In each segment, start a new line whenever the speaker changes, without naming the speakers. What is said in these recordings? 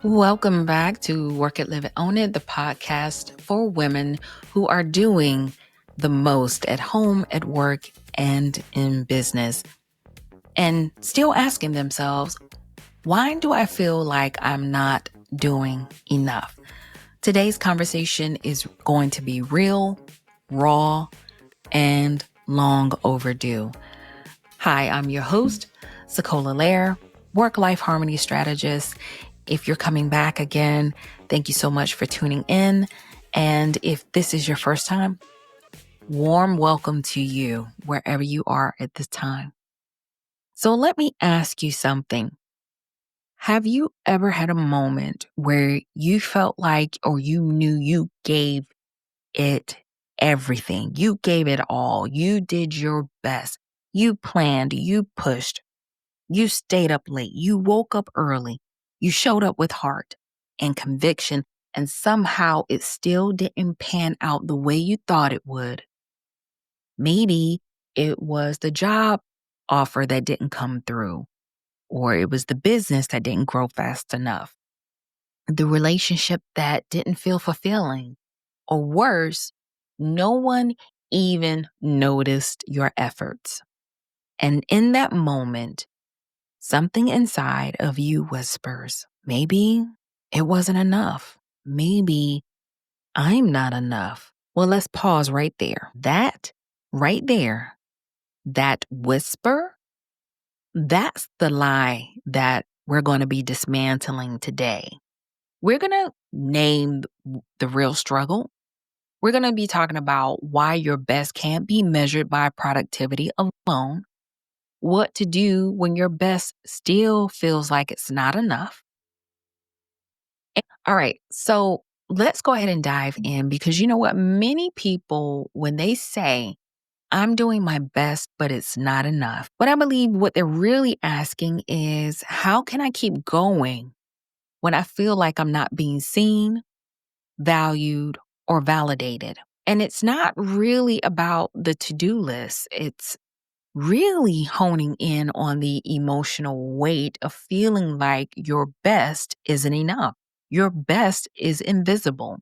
Welcome back to Work It, Live It, Own It, the podcast for women who are doing the most at home, at work, and in business, and still asking themselves, why do I feel like I'm not doing enough? Today's conversation is going to be real, raw, and long overdue. Hi, I'm your host, Sekola Lair, work-life harmony strategist. If you're coming back again, thank you so much for tuning in. And if this is your first time, warm welcome to you wherever you are at this time. So let me ask you something. Have you ever had a moment where you felt like or you knew you gave it everything? You gave it all. You did your best. You planned, you pushed. You stayed up late. You woke up early. You showed up with heart and conviction, and somehow it still didn't pan out the way you thought it would. Maybe it was the job offer that didn't come through, or it was the business that didn't grow fast enough, the relationship that didn't feel fulfilling, or worse, no one even noticed your efforts. And in that moment, something inside of you whispers, maybe it wasn't enough. Maybe I'm not enough. Well, let's pause right there. That right there, that whisper, that's the lie that we're going to be dismantling today. We're going to name the real struggle. We're going to be talking about why your best can't be measured by productivity alone, what to do when your best still feels like it's not enough. All right, so let's go ahead and dive in because you know what? Many people, when they say, I'm doing my best, but it's not enough, but I believe what they're really asking is, how can I keep going when I feel like I'm not being seen, valued, or validated? And it's not really about the to-do list. It's really honing in on the emotional weight of feeling like your best isn't enough. Your best is invisible.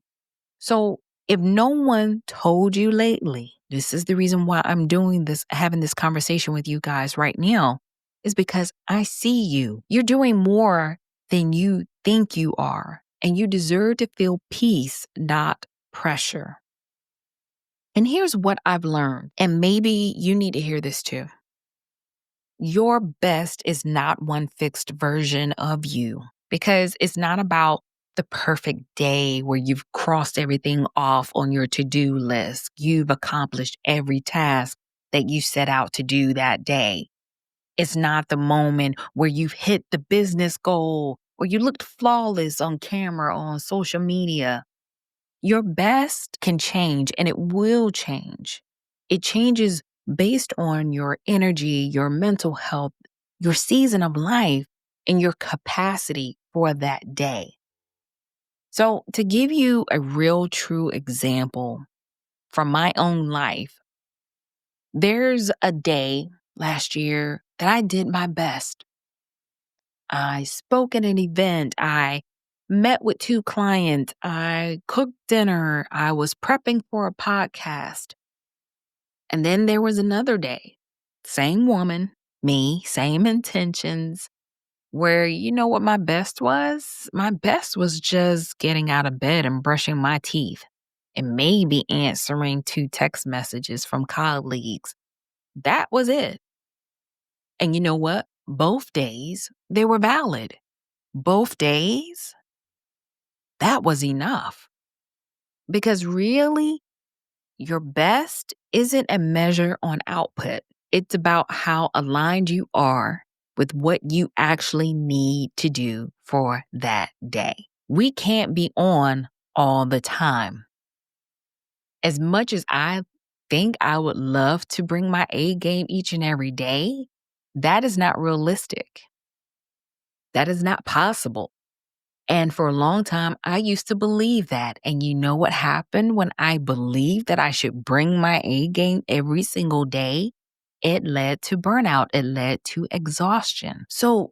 So if no one told you lately, this is the reason why I'm doing this, having this conversation with you guys right now, is because I see you. You're doing more than you think you are, and you deserve to feel peace, not pressure. And here's what I've learned, and maybe you need to hear this too. Your best is not one fixed version of you because it's not about the perfect day where you've crossed everything off on your to-do list. You've accomplished every task that you set out to do that day. It's not the moment where you've hit the business goal or you looked flawless on camera or on social media. Your best can change and it will change. It changes based on your energy, your mental health, your season of life, and your capacity for that day. So, to give you a real true example from my own life, there's a day last year that I did my best. I spoke at an event. I met with 2 clients. I cooked dinner. I was prepping for a podcast. And then there was another day, same woman, me, same intentions, where you know what my best was? My best was just getting out of bed and brushing my teeth and maybe answering 2 text messages from colleagues. That was it. And you know what? Both days, they were valid. Both days, that was enough. Because really, your best isn't a measure on output. It's about how aligned you are with what you actually need to do for that day. We can't be on all the time. As much as I think I would love to bring my A game each and every day, that is not realistic. That is not possible. And for a long time, I used to believe that. And you know what happened when I believed that I should bring my A game every single day? It led to burnout. It led to exhaustion. So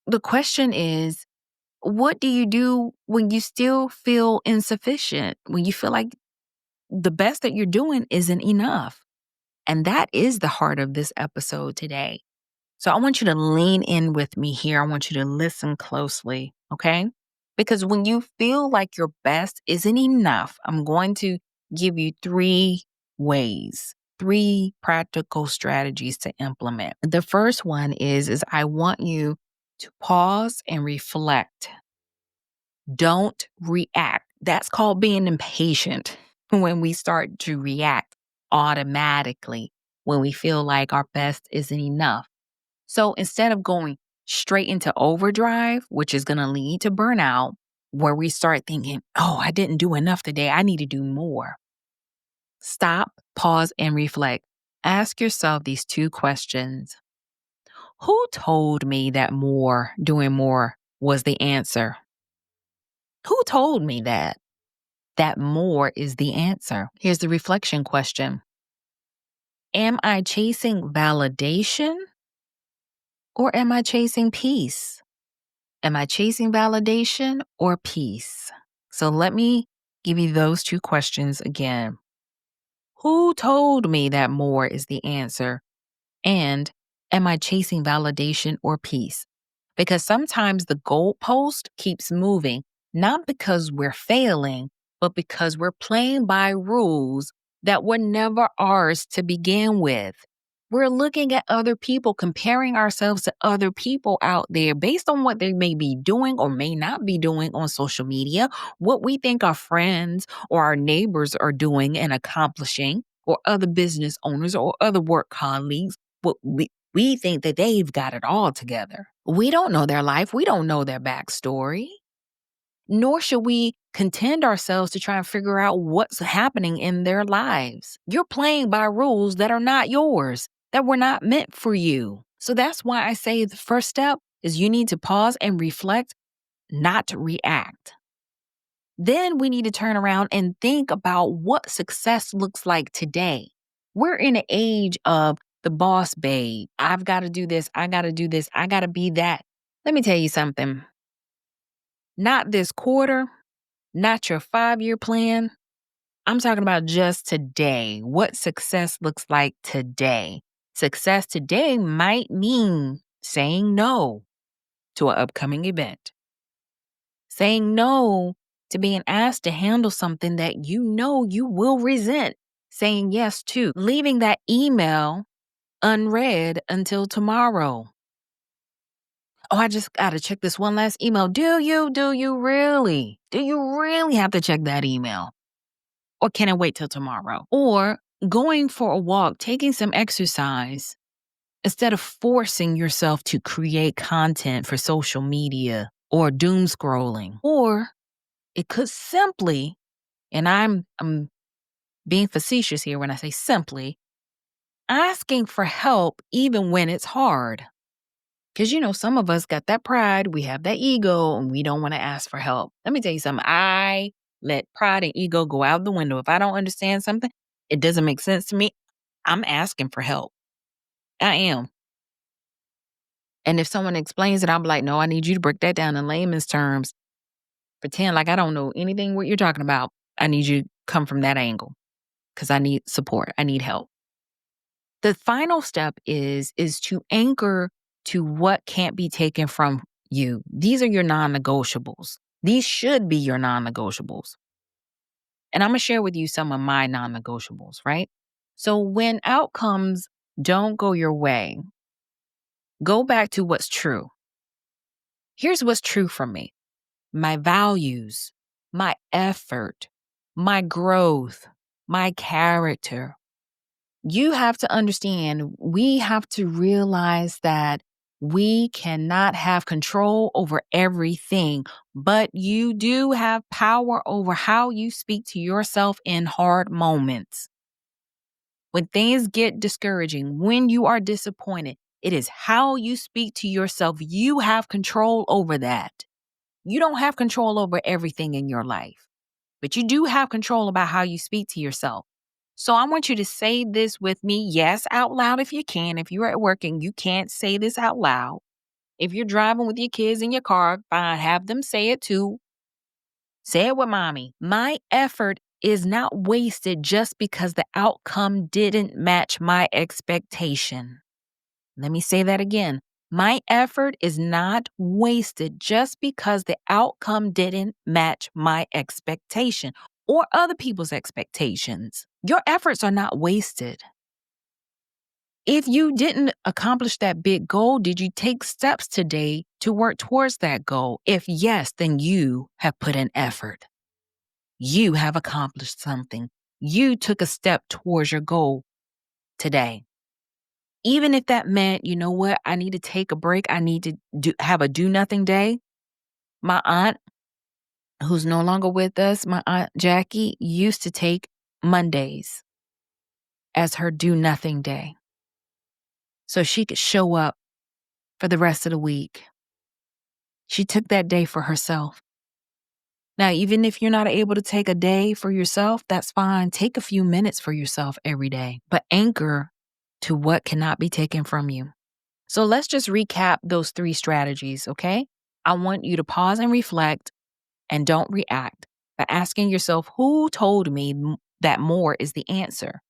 the question is, What do you do when you still feel insufficient? When you feel like the best that you're doing isn't enough? And that is the heart of this episode today. So I want you to lean in with me here. I want you to listen closely, okay? Because when you feel like your best isn't enough, I'm going to give you three practical strategies to implement. The first one is I want you to pause and reflect. Don't react. That's called being impatient when we start to react automatically when we feel like our best isn't enough. So instead of going straight into overdrive, which is going to lead to burnout, where we start thinking, oh, I didn't do enough today. I need to do more. Stop, pause, and reflect. Ask yourself these two questions. Who told me that doing more was the answer? Who told me that more is the answer? Here's the reflection question. Am I chasing validation or am I chasing peace? Am I chasing validation or peace? So let me give you those two questions again. Who told me that more is the answer? And am I chasing validation or peace? Because sometimes the goalpost keeps moving, not because we're failing, but because we're playing by rules that were never ours to begin with. We're looking at other people, comparing ourselves to other people out there based on what they may be doing or may not be doing on social media, what we think our friends or our neighbors are doing and accomplishing, or other business owners or other work colleagues. What we think that they've got it all together. We don't know their life. We don't know their backstory. Nor should we contend ourselves to try and figure out what's happening in their lives. You're playing by rules that are not yours, that were not meant for you. So that's why I say the first step is you need to pause and reflect, not to react. Then we need to turn around and think about what success looks like today. We're in an age of the boss babe. I've got to do this. I got to do this. I got to be that. Let me tell you something. Not this quarter, not your 5-year plan. I'm talking about just today. What success looks like today. Success today might mean saying no to an upcoming event. Saying no to being asked to handle something that you know you will resent. Saying yes to leaving that email unread until tomorrow. Oh, I just got to check this one last email. Do you really? Do you really have to check that email? Or can it wait till tomorrow? Or going for a walk, taking some exercise instead of forcing yourself to create content for social media or doom scrolling. Or it could simply, and I'm being facetious here when I say simply, asking for help even when it's hard. Because, some of us got that pride, we have that ego, and we don't want to ask for help. Let me tell you something. I let pride and ego go out the window. If I don't understand something, it doesn't make sense to me, I'm asking for help. I am. And if someone explains it, I'm like, no, I need you to break that down in layman's terms. Pretend like I don't know anything what you're talking about. I need you to come from that angle because I need support. I need help. The final step is to anchor to what can't be taken from you. These are your non-negotiables. These should be your non-negotiables. And I'm going to share with you some of my non-negotiables, right? So when outcomes don't go your way, go back to what's true. Here's what's true for me. My values, my effort, my growth, my character. You have to understand, we have to realize that we cannot have control over everything, but you do have power over how you speak to yourself in hard moments. When things get discouraging, when you are disappointed, it is how you speak to yourself. You have control over that. You don't have control over everything in your life, but you do have control about how you speak to yourself. So I want you to say this with me, yes, out loud if you can. If you're at work and you can't say this out loud, If you're driving with your kids in your car, fine, have them say it too. Say it with mommy. My effort is not wasted just because the outcome didn't match my expectation. Let me say that again. My effort is not wasted just because the outcome didn't match my expectation or other people's expectations. Your efforts are not wasted. If you didn't accomplish that big goal, did you take steps today to work towards that goal? If yes, then you have put in effort. You have accomplished something. You took a step towards your goal today. Even if that meant, you know what, I need to take a break. I need to have a do nothing day. My aunt, who's no longer with us, my aunt Jackie, used to take Mondays as her do nothing day so she could show up for the rest of the week. She took that day for herself. Now, even if you're not able to take a day for yourself, that's fine. Take a few minutes for yourself every day, but anchor to what cannot be taken from you. So let's just recap those 3 strategies, okay? I want you to pause and reflect and don't react by asking yourself, who told me that more is the answer?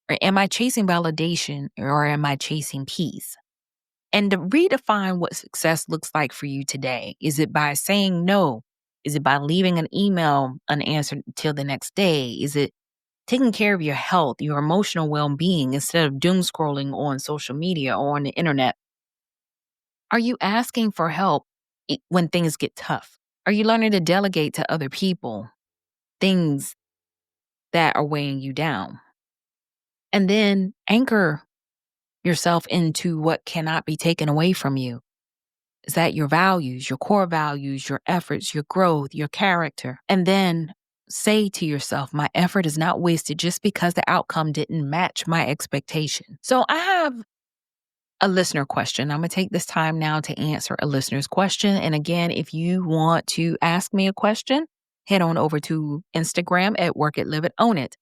Or am I chasing validation or am I chasing peace? And to redefine what success looks like for you today. Is it by saying no? Is it by leaving an email unanswered until the next day? Is it taking care of your health, your emotional well-being instead of doom scrolling on social media or on the internet? Are you asking for help when things get tough? Are you learning to delegate to other people things that are weighing you down? And then anchor yourself into what cannot be taken away from you. Is that your values, your core values, your efforts, your growth, your character? And then say to yourself, my effort is not wasted just because the outcome didn't match my expectation. So I have a listener question. I'm going to take this time now to answer a listener's question. And again, if you want to ask me a question, head on over to Instagram at Work It, Live It, Own It,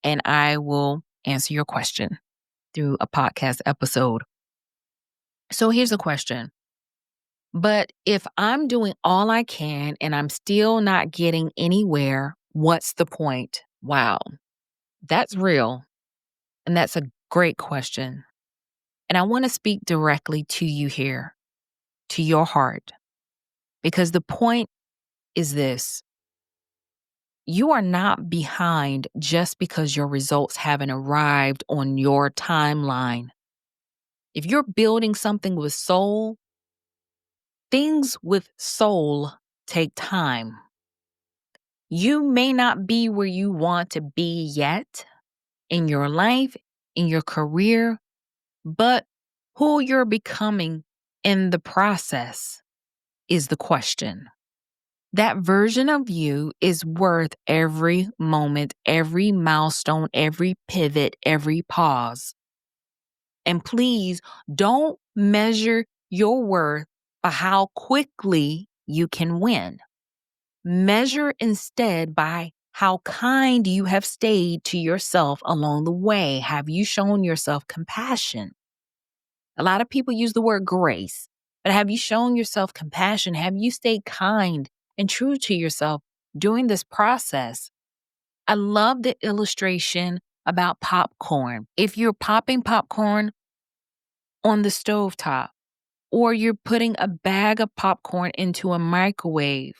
and I will answer your question through a podcast episode. So here's a question. But if I'm doing all I can and I'm still not getting anywhere, what's the point? Wow, that's real. And that's a great question. And I want to speak directly to you here, to your heart, because the point is this. You are not behind just because your results haven't arrived on your timeline. If you're building something with soul, things with soul take time. You may not be where you want to be yet in your life, in your career, but who you're becoming in the process is the question. That version of you is worth every moment, every milestone, every pivot, every pause. And please don't measure your worth by how quickly you can win. Measure instead by how kind you have stayed to yourself along the way. Have you shown yourself compassion? A lot of people use the word grace, but have you shown yourself compassion? Have you stayed kind and true to yourself during this process? I love the illustration about popcorn. If you're popping popcorn on the stovetop, or you're putting a bag of popcorn into a microwave,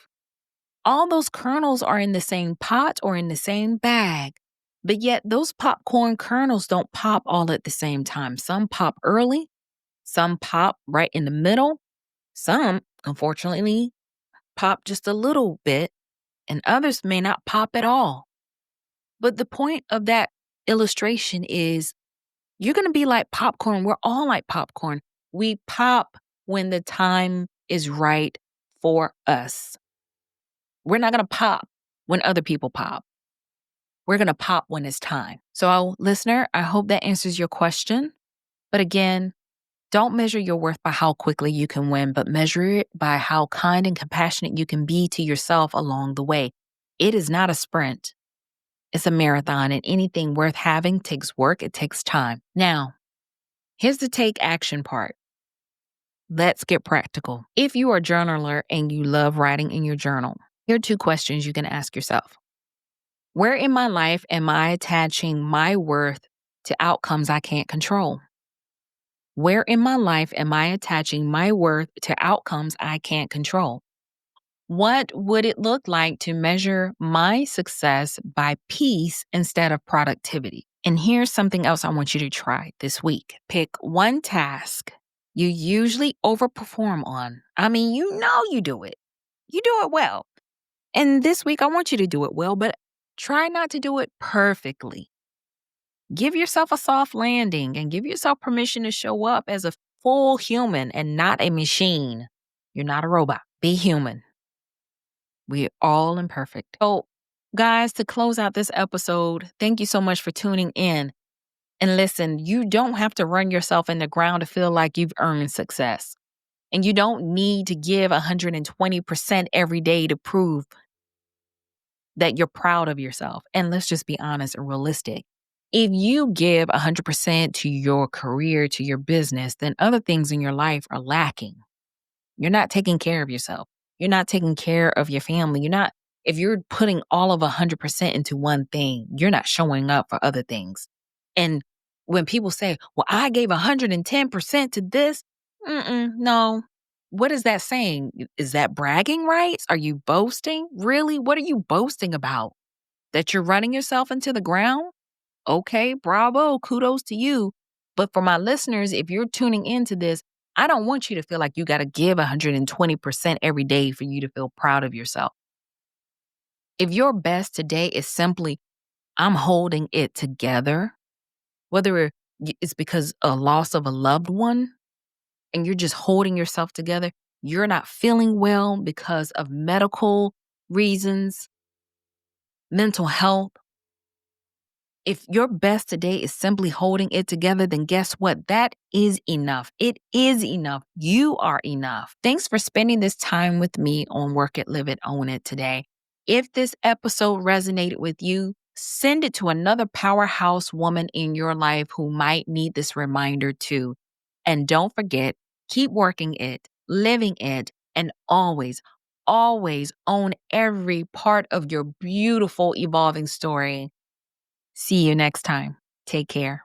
all those kernels are in the same pot or in the same bag. But yet those popcorn kernels don't pop all at the same time. Some pop early, some pop right in the middle, some, unfortunately, pop just a little bit, and others may not pop at all. But the point of that illustration is you're going to be like popcorn. We're all like popcorn. We pop when the time is right for us. We're not going to pop when other people pop. We're going to pop when it's time. So, listener, I hope that answers your question. But again, don't measure your worth by how quickly you can win, but measure it by how kind and compassionate you can be to yourself along the way. It is not a sprint. It's a marathon, and anything worth having takes work. It takes time. Now, here's the take action part. Let's get practical. If you are a journaler and you love writing in your journal, here are two questions you can ask yourself. Where in my life am I attaching my worth to outcomes I can't control? Where in my life am I attaching my worth to outcomes I can't control? What would it look like to measure my success by peace instead of productivity? And here's something else I want you to try this week. Pick one task you usually overperform on. I mean, you know you do it. You do it well. And this week, I want you to do it well, but try not to do it perfectly. Give yourself a soft landing and give yourself permission to show up as a full human and not a machine. You're not a robot. Be human. We're all imperfect. So, guys, to close out this episode, thank you so much for tuning in. And listen, you don't have to run yourself in the ground to feel like you've earned success. And you don't need to give 120% every day to prove that you're proud of yourself. And let's just be honest and realistic. If you give 100% to your career, to your business, then other things in your life are lacking. You're not taking care of yourself. You're not taking care of your family. If you're putting all of 100% into one thing, you're not showing up for other things. And when people say, well, I gave 110% to this, no. What is that saying? Is that bragging rights? Are you boasting? Really? What are you boasting about? That you're running yourself into the ground? Okay, bravo, kudos to you. But for my listeners, if you're tuning into this, I don't want you to feel like you got to give 120% every day for you to feel proud of yourself. If your best today is simply, I'm holding it together, whether it's because a loss of a loved one and you're just holding yourself together, you're not feeling well because of medical reasons, mental health. If your best today is simply holding it together, then guess what? That is enough. It is enough. You are enough. Thanks for spending this time with me on Work It, Live It, Own It today. If this episode resonated with you, send it to another powerhouse woman in your life who might need this reminder too. And don't forget, keep working it, living it, and always, always own every part of your beautiful evolving story. See you next time. Take care.